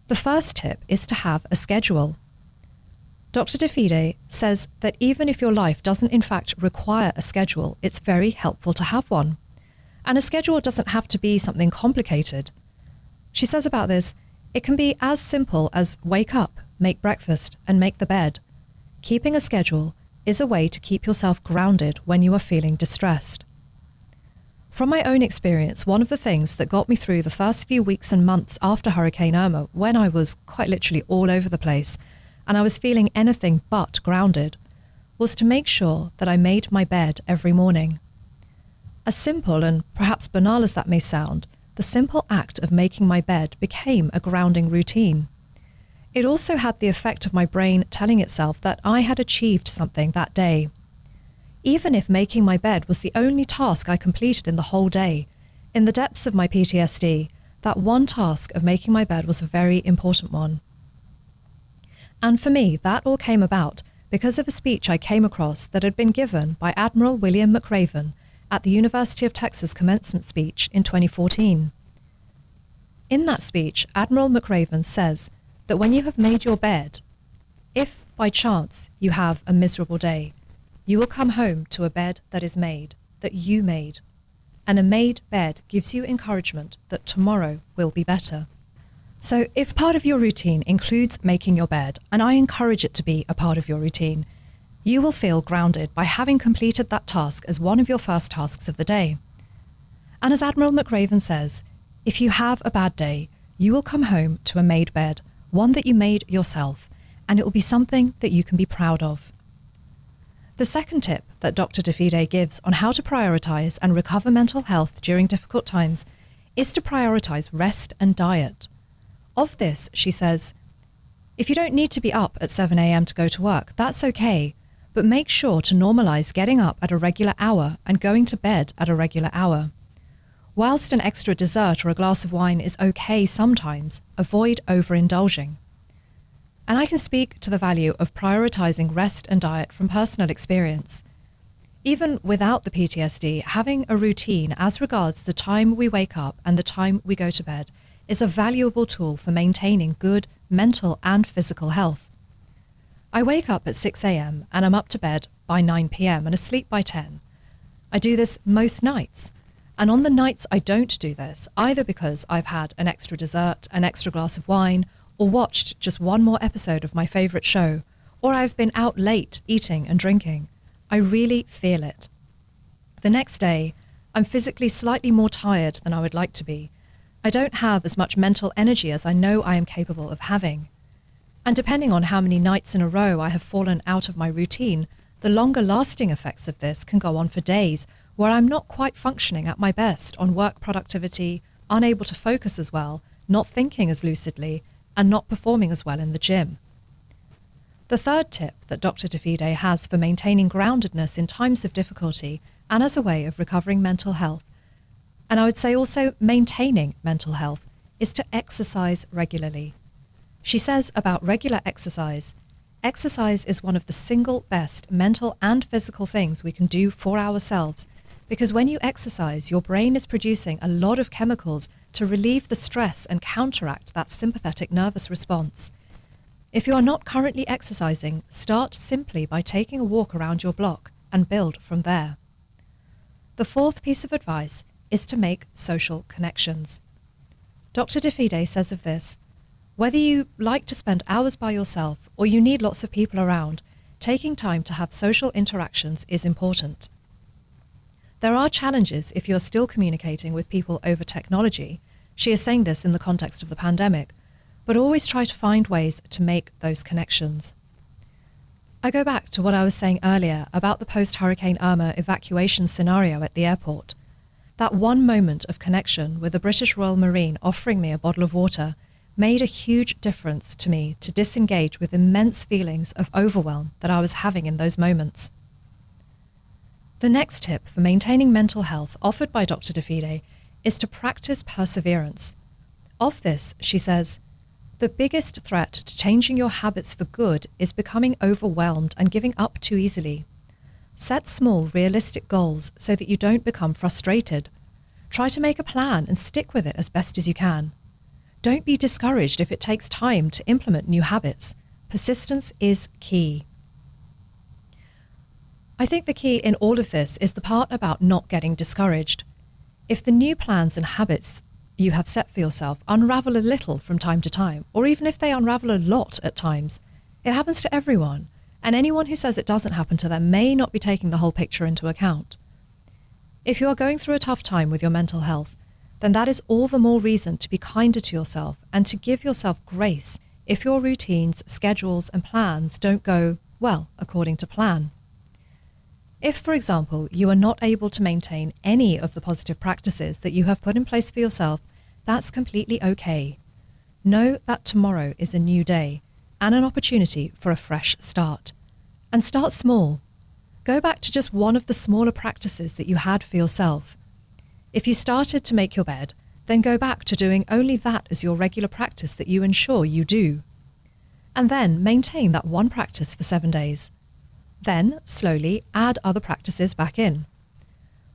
The first tip is to have a schedule. Dr. DeFide says that even if your life doesn't in fact require a schedule, it's very helpful to have one. And a schedule doesn't have to be something complicated. She says about this, it can be as simple as wake up, make breakfast, and make the bed. Keeping a schedule is a way to keep yourself grounded when you are feeling distressed. From my own experience, one of the things that got me through the first few weeks and months after Hurricane Irma, when I was quite literally all over the place, and I was feeling anything but grounded, was to make sure that I made my bed every morning. As simple and perhaps banal as that may sound, the simple act of making my bed became a grounding routine. It also had the effect of my brain telling itself that I had achieved something that day. Even if making my bed was the only task I completed in the whole day, in the depths of my PTSD, that one task of making my bed was a very important one. And for me, that all came about because of a speech I came across that had been given by Admiral William McRaven at the University of Texas commencement speech in 2014. In that speech, Admiral McRaven says that when you have made your bed, if by chance you have a miserable day, you will come home to a bed that is made, that you made. And a made bed gives you encouragement that tomorrow will be better. So if part of your routine includes making your bed, and I encourage it to be a part of your routine, you will feel grounded by having completed that task as one of your first tasks of the day. And as Admiral McRaven says, if you have a bad day, you will come home to a made bed, one that you made yourself, and it will be something that you can be proud of. The second tip that Dr. DeFide gives on how to prioritize and recover mental health during difficult times is to prioritize rest and diet. Of this, she says, if you don't need to be up at 7 a.m. to go to work, that's okay, but make sure to normalize getting up at a regular hour and going to bed at a regular hour. Whilst an extra dessert or a glass of wine is okay sometimes, avoid overindulging. And I can speak to the value of prioritizing rest and diet from personal experience. Even without the PTSD, having a routine as regards the time we wake up and the time we go to bed is a valuable tool for maintaining good mental and physical health. I wake up at 6 a.m. and I'm up to bed by 9 p.m. and asleep by 10. I do this most nights. And on the nights I don't do this, either because I've had an extra dessert, an extra glass of wine, or watched just one more episode of my favourite show, or I've been out late eating and drinking, I really feel it. The next day, I'm physically slightly more tired than I would like to be. I don't have as much mental energy as I know I am capable of having. And depending on how many nights in a row I have fallen out of my routine, the longer lasting effects of this can go on for days where I'm not quite functioning at my best on work productivity, unable to focus as well, not thinking as lucidly, and not performing as well in the gym. The third tip that Dr. DeFide has for maintaining groundedness in times of difficulty and as a way of recovering mental health, and I would say also maintaining mental health, is to exercise regularly. She says about regular exercise is one of the single best mental and physical things we can do for ourselves, because when you exercise, your brain is producing a lot of chemicals to relieve the stress and counteract that sympathetic nervous response. If you are not currently exercising, start simply by taking a walk around your block and build from there. The fourth piece of advice is to make social connections. Dr. DeFide says of this, whether you like to spend hours by yourself or you need lots of people around, taking time to have social interactions is important. There are challenges if you're still communicating with people over technology. She is saying this in the context of the pandemic, but always try to find ways to make those connections. I go back to what I was saying earlier about the post-Hurricane Irma evacuation scenario at the airport. That one moment of connection with the British Royal Marine offering me a bottle of water made a huge difference to me to disengage with immense feelings of overwhelm that I was having in those moments. The next tip for maintaining mental health offered by Dr. DeFide is to practice perseverance. Of this, she says, the biggest threat to changing your habits for good is becoming overwhelmed and giving up too easily. Set small, realistic goals so that you don't become frustrated. Try to make a plan and stick with it as best as you can. Don't be discouraged if it takes time to implement new habits. Persistence is key. I think the key in all of this is the part about not getting discouraged. If the new plans and habits you have set for yourself unravel a little from time to time, or even if they unravel a lot at times, it happens to everyone, and anyone who says it doesn't happen to them may not be taking the whole picture into account. If you are going through a tough time with your mental health, then that is all the more reason to be kinder to yourself and to give yourself grace if your routines, schedules, and plans don't go, well, according to plan. If, for example, you are not able to maintain any of the positive practices that you have put in place for yourself, that's completely okay. Know that tomorrow is a new day and an opportunity for a fresh start. And start small. Go back to just one of the smaller practices that you had for yourself. If you started to make your bed, then go back to doing only that as your regular practice that you ensure you do. And then maintain that one practice for 7 days. Then, slowly, add other practices back in.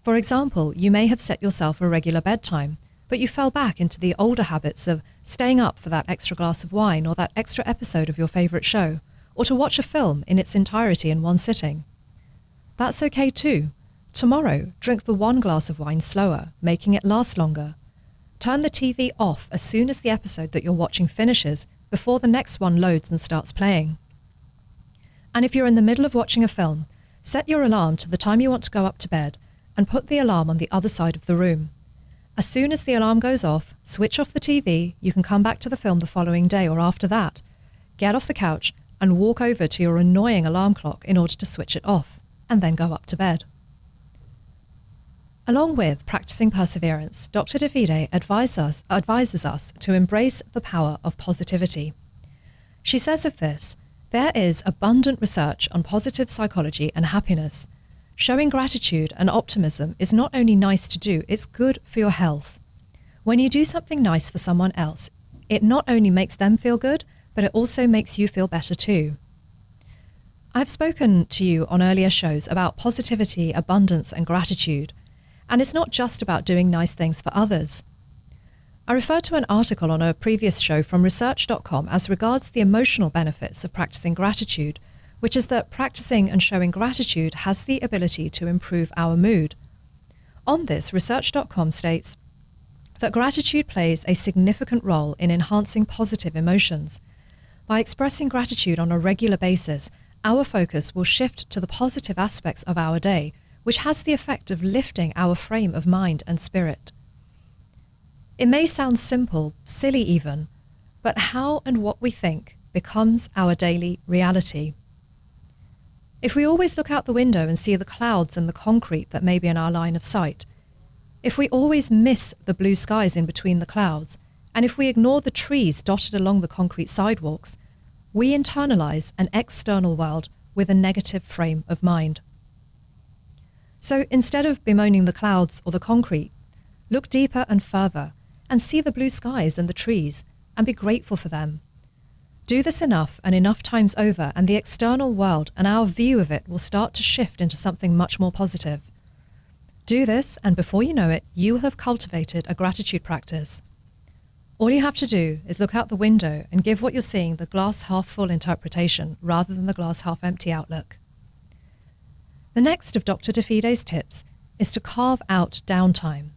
For example, you may have set yourself a regular bedtime, but you fell back into the older habits of staying up for that extra glass of wine or that extra episode of your favourite show, or to watch a film in its entirety in one sitting. That's okay too. Tomorrow, drink the one glass of wine slower, making it last longer. Turn the TV off as soon as the episode that you're watching finishes, before the next one loads and starts playing. And if you're in the middle of watching a film, set your alarm to the time you want to go up to bed and put the alarm on the other side of the room. As soon as the alarm goes off, switch off the TV, you can come back to the film the following day or after that. Get off the couch and walk over to your annoying alarm clock in order to switch it off, and then go up to bed. Along with practicing perseverance, Dr. DeFide advises us to embrace the power of positivity. She says of this, there is abundant research on positive psychology and happiness. Showing gratitude and optimism is not only nice to do, it's good for your health. When you do something nice for someone else, it not only makes them feel good, but it also makes you feel better too. I've spoken to you on earlier shows about positivity, abundance, and gratitude, and it's not just about doing nice things for others. I refer to an article on a previous show from research.com as regards the emotional benefits of practicing gratitude, which is that practicing and showing gratitude has the ability to improve our mood. On this, research.com states that gratitude plays a significant role in enhancing positive emotions. By expressing gratitude on a regular basis, our focus will shift to the positive aspects of our day, which has the effect of lifting our frame of mind and spirit. It may sound simple, silly even, but how and what we think becomes our daily reality. If we always look out the window and see the clouds and the concrete that may be in our line of sight, if we always miss the blue skies in between the clouds, and if we ignore the trees dotted along the concrete sidewalks, we internalize an external world with a negative frame of mind. So instead of bemoaning the clouds or the concrete, look deeper and further and see the blue skies and the trees and be grateful for them. Do this enough and enough times over, and the external world and our view of it will start to shift into something much more positive. Do this, and before you know it, you will have cultivated a gratitude practice. All you have to do is look out the window and give what you're seeing the glass half full interpretation rather than the glass half empty outlook. The next of Dr. DeFide's tips is to carve out downtime.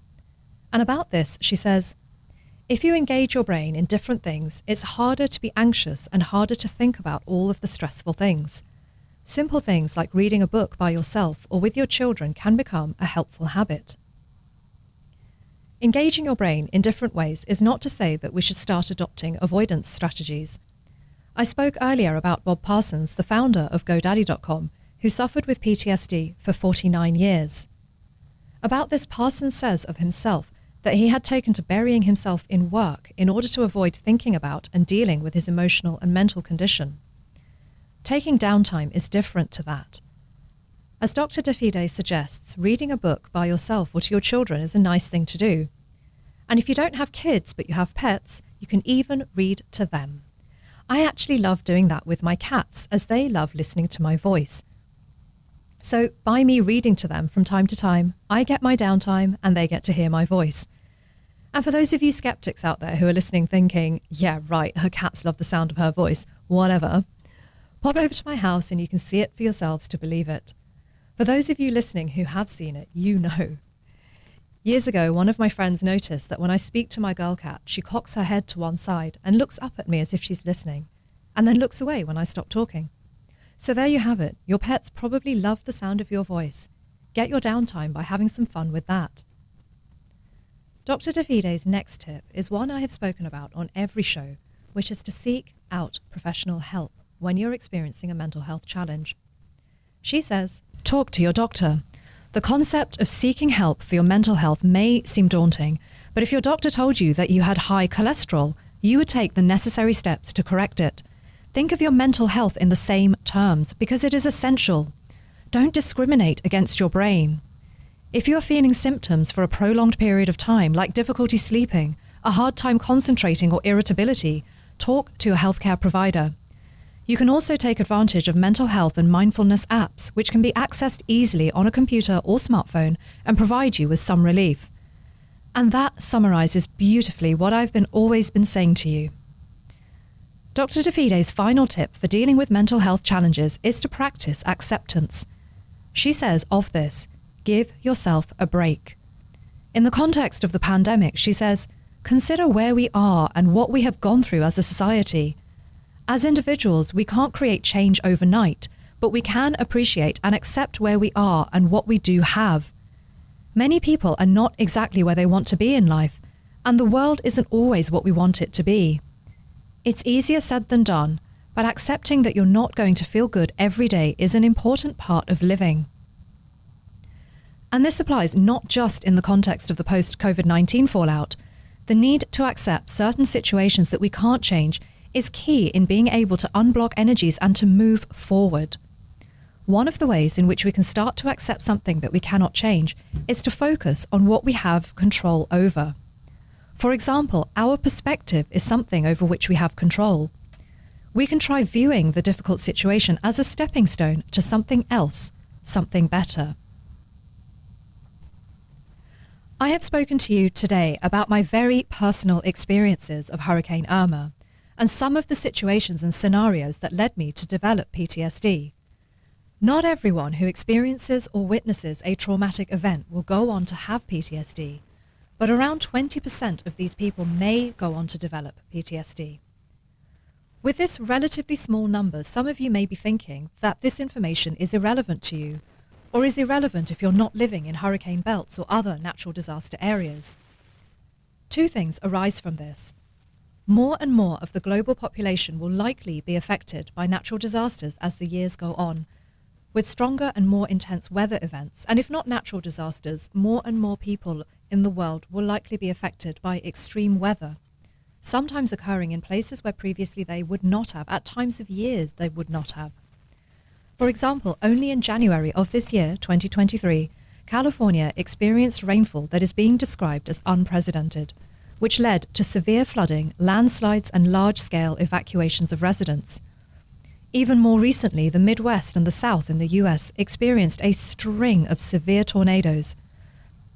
And about this, she says, if you engage your brain in different things, it's harder to be anxious and harder to think about all of the stressful things. Simple things like reading a book by yourself or with your children can become a helpful habit. Engaging your brain in different ways is not to say that we should start adopting avoidance strategies. I spoke earlier about Bob Parsons, the founder of GoDaddy.com, who suffered with PTSD for 49 years. About this, Parsons says of himself that he had taken to burying himself in work in order to avoid thinking about and dealing with his emotional and mental condition. Taking downtime is different to that. As Dr. DeFide suggests, reading a book by yourself or to your children is a nice thing to do. And if you don't have kids but you have pets, you can even read to them. I actually love doing that with my cats, as they love listening to my voice. So by me reading to them from time to time, I get my downtime and they get to hear my voice. And for those of you skeptics out there who are listening thinking, yeah, right, her cats love the sound of her voice, whatever, pop over to my house and you can see it for yourselves to believe it. For those of you listening who have seen it, you know. Years ago, one of my friends noticed that when I speak to my girl cat, she cocks her head to one side and looks up at me as if she's listening, and then looks away when I stop talking. So there you have it. Your pets probably love the sound of your voice. Get your downtime by having some fun with that. Dr. DeFide's next tip is one I have spoken about on every show, which is to seek out professional help when you're experiencing a mental health challenge. She says, talk to your doctor. The concept of seeking help for your mental health may seem daunting, but if your doctor told you that you had high cholesterol, you would take the necessary steps to correct it. Think of your mental health in the same terms because it is essential. Don't discriminate against your brain. If you are feeling symptoms for a prolonged period of time, like difficulty sleeping, a hard time concentrating or irritability, talk to a healthcare provider. You can also take advantage of mental health and mindfulness apps, which can be accessed easily on a computer or smartphone and provide you with some relief. And that summarizes beautifully what I've always been saying to you. Dr. DeFide's final tip for dealing with mental health challenges is to practice acceptance. She says of this, give yourself a break. In the context of the pandemic, she says, consider where we are and what we have gone through as a society. As individuals, we can't create change overnight, but we can appreciate and accept where we are and what we do have. Many people are not exactly where they want to be in life, and the world isn't always what we want it to be. It's easier said than done, but accepting that you're not going to feel good every day is an important part of living. And this applies not just in the context of the post-COVID-19 fallout. The need to accept certain situations that we can't change is key in being able to unblock energies and to move forward. One of the ways in which we can start to accept something that we cannot change is to focus on what we have control over. For example, our perspective is something over which we have control. We can try viewing the difficult situation as a stepping stone to something else, something better. I have spoken to you today about my very personal experiences of Hurricane Irma and some of the situations and scenarios that led me to develop PTSD. Not everyone who experiences or witnesses a traumatic event will go on to have PTSD, but around 20% of these people may go on to develop PTSD. With this relatively small number, some of you may be thinking that this information is irrelevant to you, or is irrelevant if you're not living in hurricane belts or other natural disaster areas. Two things arise from this. More and more of the global population will likely be affected by natural disasters as the years go on, with stronger and more intense weather events, and if not natural disasters, more and more people in the world will likely be affected by extreme weather, sometimes occurring in places where previously they would not have, at times of years they would not have. For example, only in January of this year, 2023, California experienced rainfall that is being described as unprecedented, which led to severe flooding, landslides, and large-scale evacuations of residents. Even more recently, the Midwest and the South in the US experienced a string of severe tornadoes.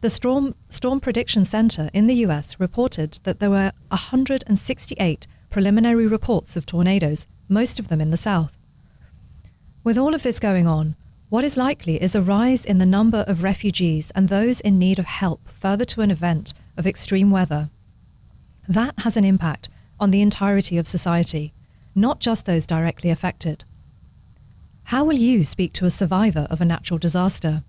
The Storm Prediction Center in the US reported that there were 168 preliminary reports of tornadoes, most of them in the south. With all of this going on, what is likely is a rise in the number of refugees and those in need of help further to an event of extreme weather. That has an impact on the entirety of society, not just those directly affected. How will you speak to a survivor of a natural disaster?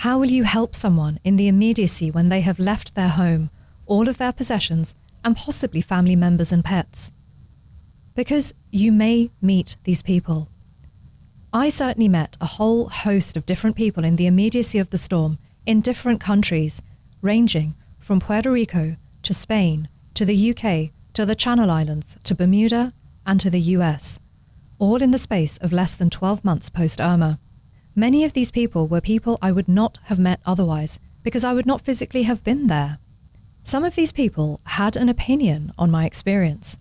How will you help someone in the immediacy when they have left their home, all of their possessions, and possibly family members and pets? Because you may meet these people. I certainly met a whole host of different people in the immediacy of the storm in different countries, ranging from Puerto Rico to Spain, to the UK, to the Channel Islands, to Bermuda, and to the US, all in the space of less than 12 months post-Irma. Many of these people were people I would not have met otherwise, because I would not physically have been there. Some of these people had an opinion on my experience.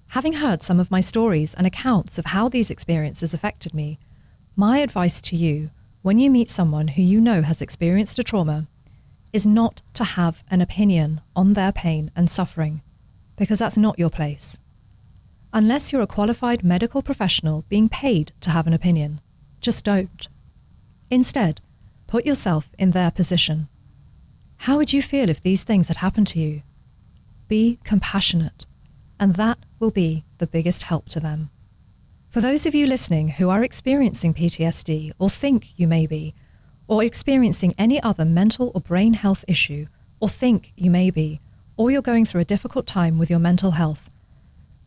Having heard some of my stories and accounts of how these experiences affected me, my advice to you, when you meet someone who you know has experienced a trauma, is not to have an opinion on their pain and suffering, because that's not your place. Unless you're a qualified medical professional being paid to have an opinion, just don't. Instead, put yourself in their position. How would you feel if these things had happened to you? Be compassionate, and that will be the biggest help to them. For those of you listening who are experiencing PTSD or think you may be, or experiencing any other mental or brain health issue, or think you may be, or you're going through a difficult time with your mental health,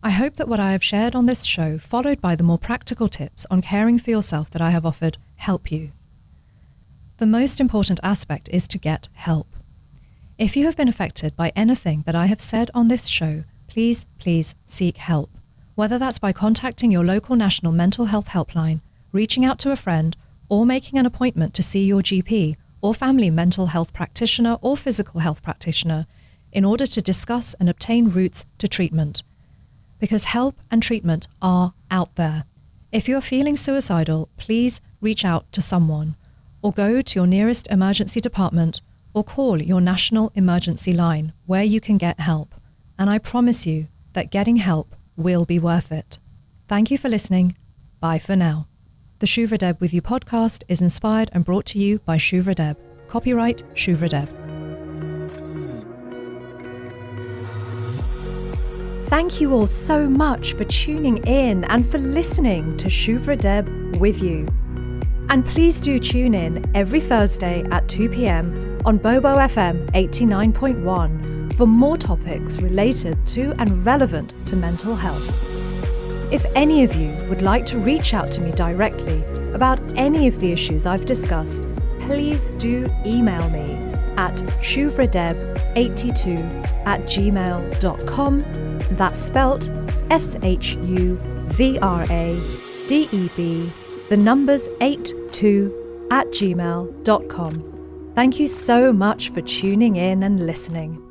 I hope that what I have shared on this show, followed by the more practical tips on caring for yourself that I have offered, help you. The most important aspect is to get help. If you have been affected by anything that I have said on this show, please seek help. Whether that's by contacting your local national mental health helpline, reaching out to a friend, or making an appointment to see your GP or family mental health practitioner or physical health practitioner in order to discuss and obtain routes to treatment. Because help and treatment are out there. If you are feeling suicidal, please reach out to someone, or go to your nearest emergency department, or call your national emergency line where you can get help. And I promise you that getting help will be worth it. Thank you for listening. Bye for now. The Shuvra Deb With You podcast is inspired and brought to you by Shuvra Deb. Copyright Shuvra Deb. Thank you all so much for tuning in and for listening to Shuvra Deb With You. And please do tune in every Thursday at 2 p.m. on Bobo FM 89.1 for more topics related to and relevant to mental health. If any of you would like to reach out to me directly about any of the issues I've discussed, please do email me at shuvradeb82@gmail.com. That's spelt SHUVRADEB, the numbers 82 @gmail.com. Thank you so much for tuning in and listening.